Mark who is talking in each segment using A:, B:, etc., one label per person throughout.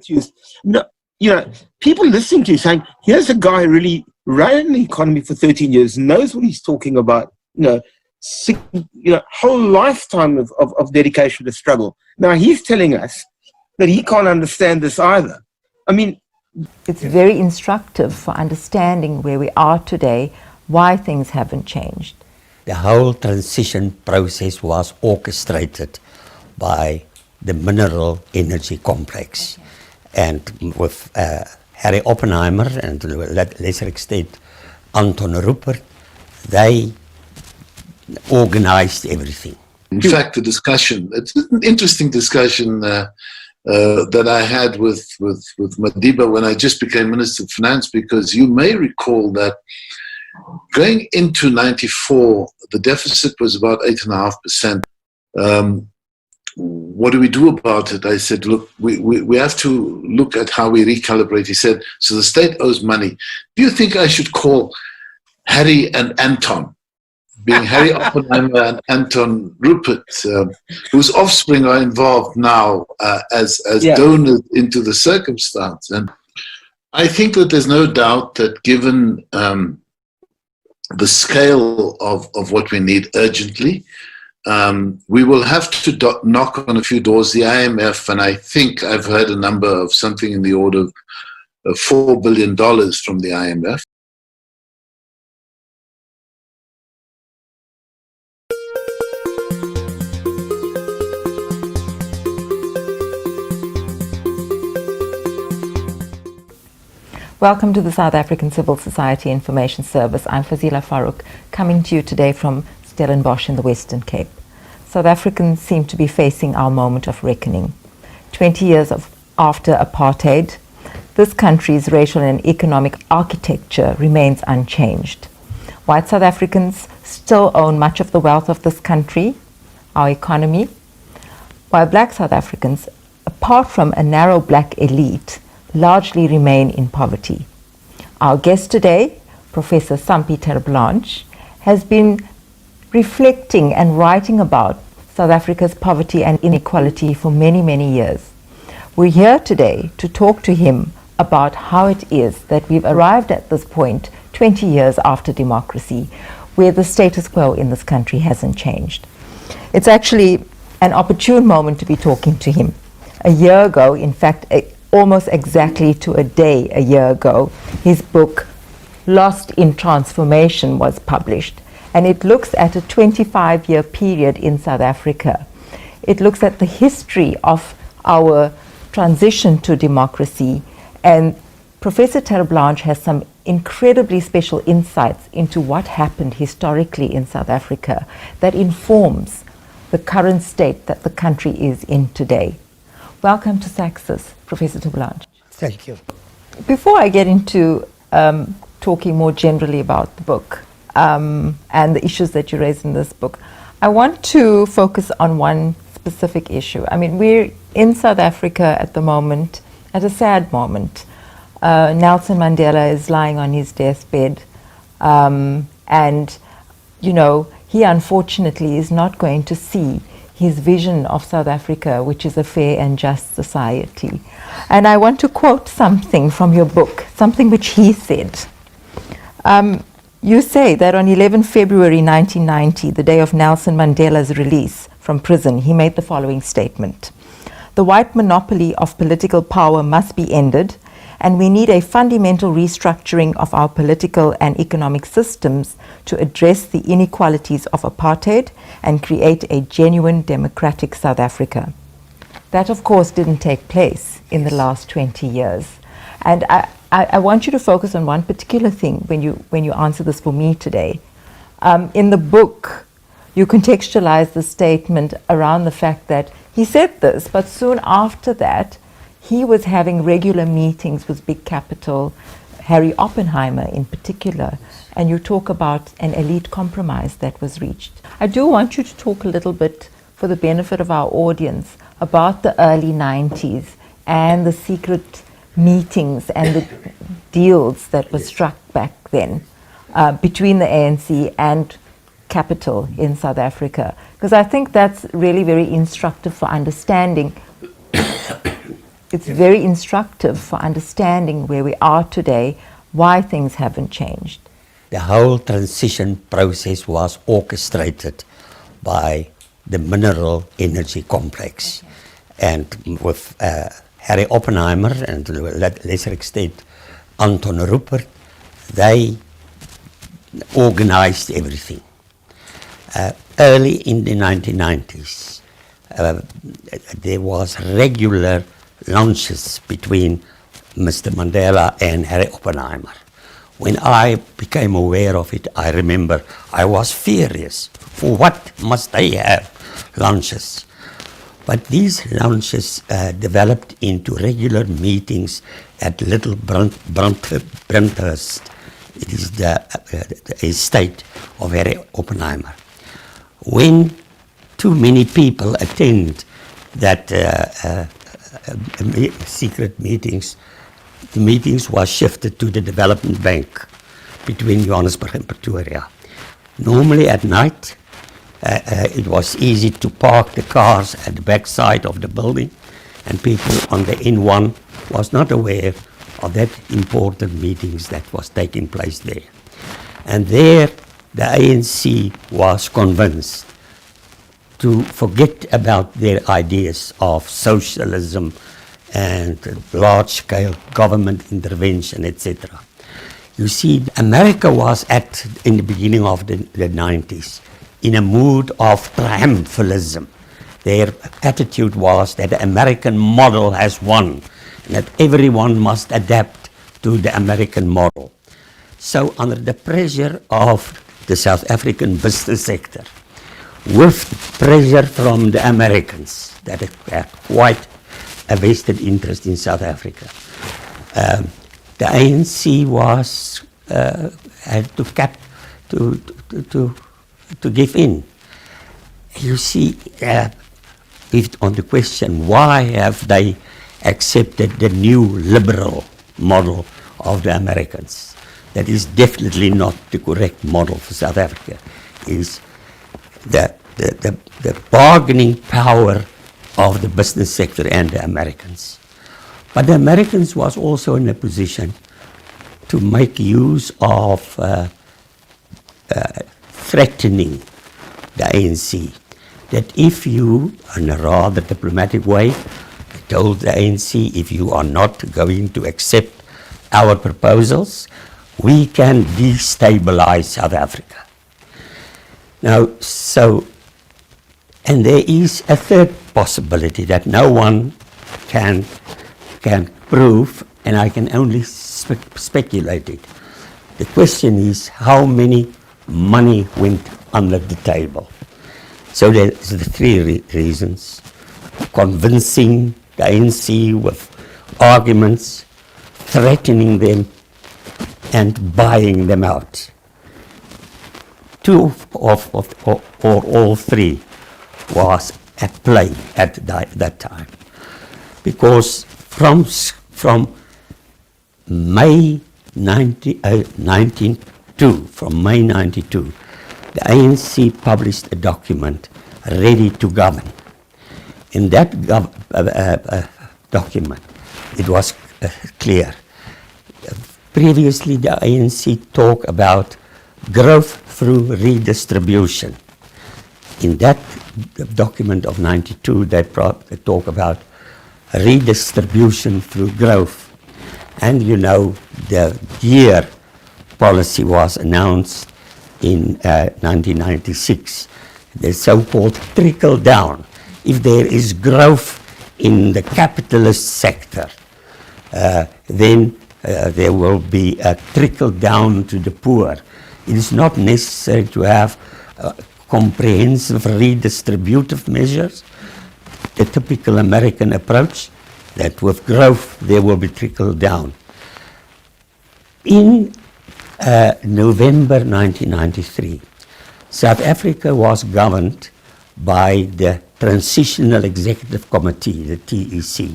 A: used. No, people listening to you saying, here's a guy who really ran the economy for 13 years, knows what he's talking about, whole lifetime of dedication to struggle. Now he's telling us that he can't understand this either. I mean,
B: it's very instructive for understanding where we are today, why things haven't changed.
C: The whole transition process was orchestrated by the mineral energy complex. And with Harry Oppenheimer and to a lesser extent Anton Rupert, they organized everything.
D: In fact, the discussion, it's an interesting discussion that I had with Madiba when I just became Minister of Finance, because you may recall that going into 94, the deficit was about 8.5%. What do we do about it? I said, look, we have to look at how we recalibrate. He said, so the state owes money. Do you think I should call Harry and Anton, being Harry Oppenheimer and Anton Rupert, whose offspring are involved now as donors into the circumstance? And I think that there's no doubt that given the scale of what we need urgently, we will have to knock on a few doors. The IMF, and I think I've heard a number of something in the order of $4 billion from the IMF.
B: Welcome to the South African Civil Society Information Service. I'm Fazila Farouk, coming to you today from Stellenbosch in the Western Cape. South Africans seem to be facing our moment of reckoning. 20 years after apartheid, this country's racial and economic architecture remains unchanged. White South Africans still own much of the wealth of this country, our economy, while black South Africans, apart from a narrow black elite, largely remain in poverty. Our guest today, Professor Sampie Terblanche, has been reflecting and writing about South Africa's poverty and inequality for many, many years. We're here today to talk to him about how it is that we've arrived at this point 20 years after democracy, where the status quo in this country hasn't changed. It's actually an opportune moment to be talking to him. A year ago, in fact, almost exactly to a day a year ago, his book Lost in Transformation was published, and it looks at a 25-year period in South Africa. It looks at the history of our transition to democracy, and Professor Terblanche has some incredibly special insights into what happened historically in South Africa that informs the current state that the country is in today. Welcome to Saxis, Professor Terblanche.
C: Thank you.
B: Before I get into talking more generally about the book and the issues that you raise in this book, I want to focus on one specific issue. I mean, we're in South Africa at the moment, at a sad moment. Nelson Mandela is lying on his deathbed, and, you know, he unfortunately is not going to see his vision of South Africa, which is a fair and just society. And I want to quote something from your book, something which he said. You say that on 11 February 1990, the day of Nelson Mandela's release from prison, he made the following statement: "The white monopoly of political power must be ended, and we need a fundamental restructuring of our political and economic systems to address the inequalities of apartheid and create a genuine democratic South Africa." That, of course, didn't take place in the last 20 years. And I want you to focus on one particular thing when you answer this for me today. In the book, you contextualize the statement around the fact that he said this, but soon after that, he was having regular meetings with big capital, Harry Oppenheimer in particular, and you talk about an elite compromise that was reached. I do want you to talk a little bit, for the benefit of our audience, about the early 90s and the secret meetings and the deals that were struck back then between the ANC and capital in South Africa. Because I think that's really very instructive for understanding it's very instructive for understanding where we are today, why things haven't changed.
C: The whole transition process was orchestrated by the mineral energy complex. And with Harry Oppenheimer and to a lesser extent Anton Rupert, they organized everything. Early in the 1990s, there was regular lunches between Mr. Mandela and Harry Oppenheimer. When I became aware of it, I remember I was furious. For what must they have lunches? But these lunches developed into regular meetings at Little Brenthurst. It is the estate of Harry Oppenheimer. When too many people attend that secret meetings, the meetings were shifted to the Development Bank between Johannesburg and Pretoria. Normally at night, it was easy to park the cars at the back side of the building, and people on the N1 was not aware of that important meetings that was taking place there. And there, the ANC was convinced to forget about their ideas of socialism and large-scale government intervention, etc. You see, America was in the beginning of the 90s, in a mood of triumphalism. Their attitude was that the American model has won, and that everyone must adapt to the American model. So under the pressure of the South African business sector, with pressure from the Americans that had quite a vested interest in South Africa, the ANC was had to give in. You see, on the question, why have they accepted the new liberal model of the Americans? That is definitely not the correct model for South Africa. Is the bargaining power of the business sector and the Americans. But the Americans was also in a position to make use of threatening the ANC, that if you, in a rather diplomatic way, told the ANC, if you are not going to accept our proposals, we can destabilize South Africa. Now, and there is a third possibility that no one can prove, and I can only speculate it. The question is how many money went under the table. So there's the three reasons: convincing the ANC with arguments, threatening them, and buying them out. Two or all three was at play at that time, because from May 1992, the ANC published a document, Ready to Govern. In that document, it was clear. Previously, the ANC talked about growth through redistribution. In that document of 92, they talk about redistribution through growth. And you know, the year policy was announced in 1996, the so-called trickle down. If there is growth in the capitalist sector, then there will be a trickle down to the poor. It is not necessary to have comprehensive redistributive measures. The typical American approach, that with growth there will be trickle down. In November 1993, South Africa was governed by the Transitional Executive Committee, the TEC.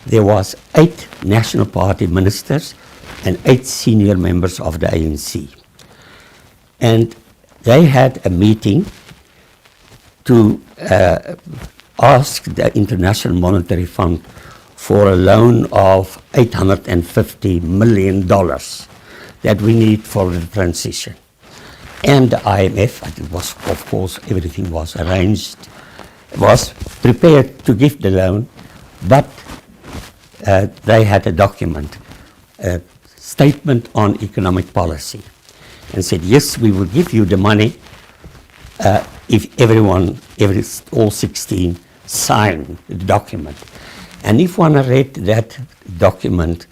C: There was 8 National Party ministers and 8 senior members of the ANC. And they had a meeting to ask the International Monetary Fund for a loan of $850 million that we need for the transition. And the IMF, it was, of course, everything was arranged, was prepared to give the loan, but they had a document, a statement on economic policy, and said, yes, we will give you the money if all 16 sign the document. And if one read that document,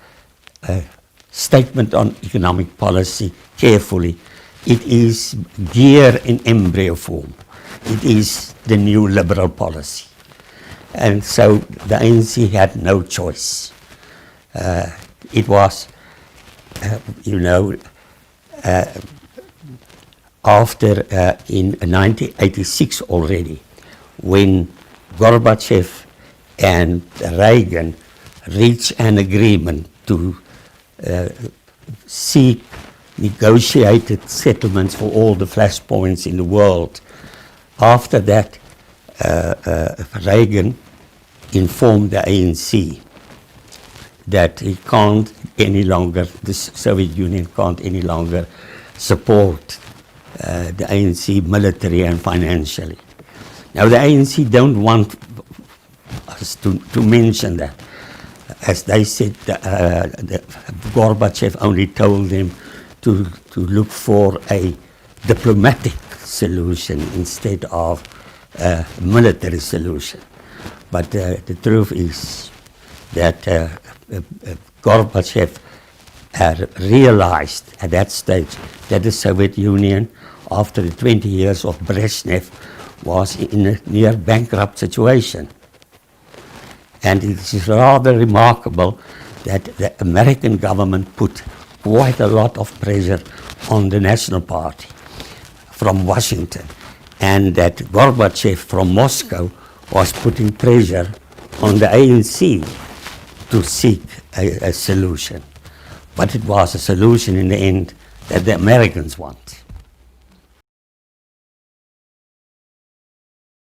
C: statement on economic policy carefully, it is gear in embryo form. It is the new liberal policy. And so the ANC had no choice. It was, after in 1986 already, when Gorbachev and Reagan reached an agreement to seek negotiated settlements for all the flashpoints in the world. After that, Reagan informed the ANC that he can't any longer, the Soviet Union can't any longer support the ANC military and financially. Now the ANC don't want us to mention that. As they said, Gorbachev only told them to look for a diplomatic solution instead of a military solution. But the truth is that Gorbachev realized at that stage that the Soviet Union, after the 20 years of Brezhnev, was in a near bankrupt situation. And it is rather remarkable that the American government put quite a lot of pressure on the National Party from Washington, and that Gorbachev from Moscow was putting pressure on the ANC to seek a solution. But it was a solution in the end that the Americans want.